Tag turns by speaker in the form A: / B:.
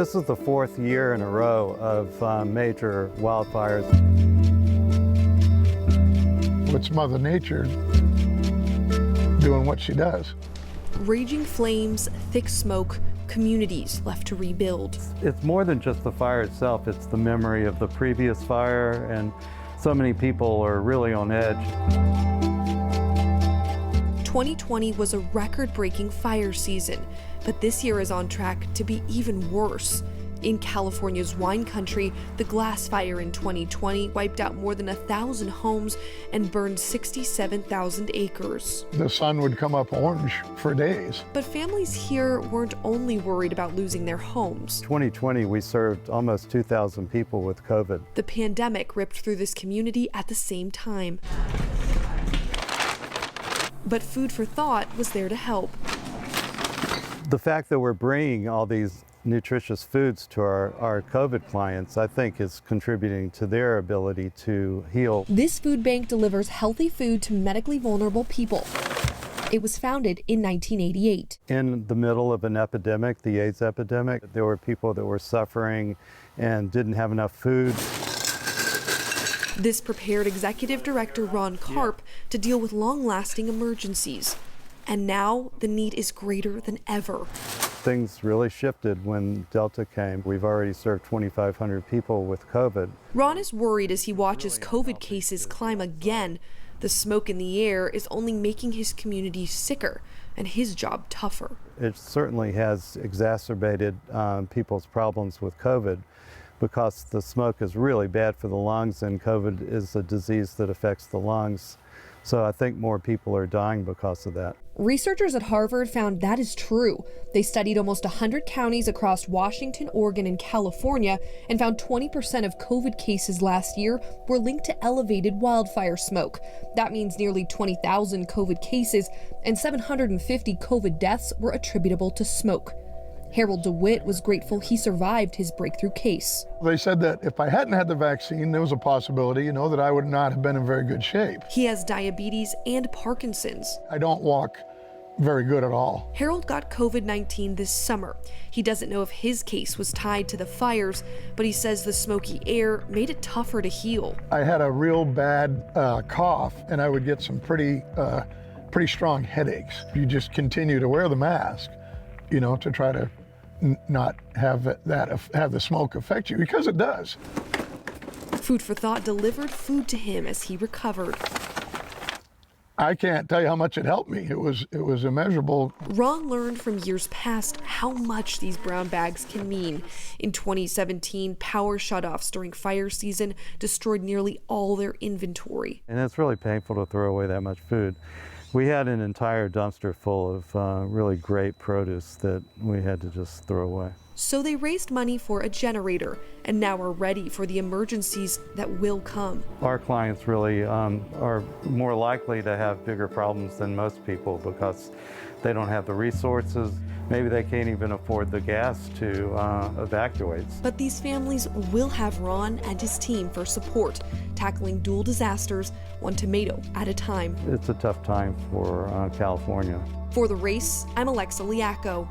A: This is the fourth year in a row of major wildfires.
B: It's Mother Nature doing what she does.
C: Raging flames, thick smoke, communities left to rebuild.
A: It's more than just the fire itself, it's the memory of the previous fire, and so many people are really on edge.
C: 2020 was a record-breaking fire season, but this year is on track to be even worse. In California's wine country, the glass fire in 2020 wiped out more than 1,000 homes and burned 67,000 acres.
B: The sun would come up orange for days.
C: But families here weren't only worried about losing their homes.
A: 2020, we served almost 2,000 people with COVID.
C: The pandemic ripped through this community at the same time. But Food for Thought was there to help.
A: The fact that we're bringing all these nutritious foods to our COVID clients, I think, is contributing to their ability to heal.
C: This food bank delivers healthy food to medically vulnerable people. It was founded in 1988.
A: In the middle of an epidemic, the AIDS epidemic, there were people that were suffering and didn't have enough food.
C: This prepared Executive Director Ron Karp to deal with long-lasting emergencies. And now the need is greater than ever.
A: Things really shifted when Delta came. We've already served 2,500 people with COVID.
C: Ron is worried as he watches COVID cases climb again. The smoke in the air is only making his community sicker and his job tougher.
A: It certainly has exacerbated people's problems with COVID, because the smoke is really bad for the lungs, and COVID is a disease that affects the lungs. So I think more people are dying because of that.
C: Researchers at Harvard found that is true. They studied almost 100 counties across Washington, Oregon, and California and found 20% of COVID cases last year were linked to elevated wildfire smoke. That means nearly 20,000 COVID cases and 750 COVID deaths were attributable to smoke. Harold DeWitt was grateful he survived his breakthrough case.
B: They said that if I hadn't had the vaccine, there was a possibility, that I would not have been in very good shape.
C: He has diabetes and Parkinson's.
B: I don't walk very good at all.
C: Harold got COVID-19 this summer. He doesn't know if his case was tied to the fires, but he says the smoky air made it tougher to heal.
B: I had a real bad cough, and I would get some pretty strong headaches. You just continue to wear the mask, to try to not have the smoke affect you, because it does.
C: Food for Thought delivered food to him as he recovered.
B: I can't tell you how much it helped me. It was immeasurable.
C: Ron learned from years past how much these brown bags can mean. In 2017, power shutoffs during fire season destroyed nearly all their inventory.
A: And it's really painful to throw away that much food. We had an entire dumpster full of really great produce that we had to just throw away.
C: So they raised money for a generator and now are ready for the emergencies that will come.
A: Our clients really are more likely to have bigger problems than most people because they don't have the resources. Maybe they can't even afford the gas to evacuate.
C: But these families will have Ron and his team for support, tackling dual disasters, one tomato at a time.
A: It's a tough time for California.
C: For The Race, I'm Alexa Liacco.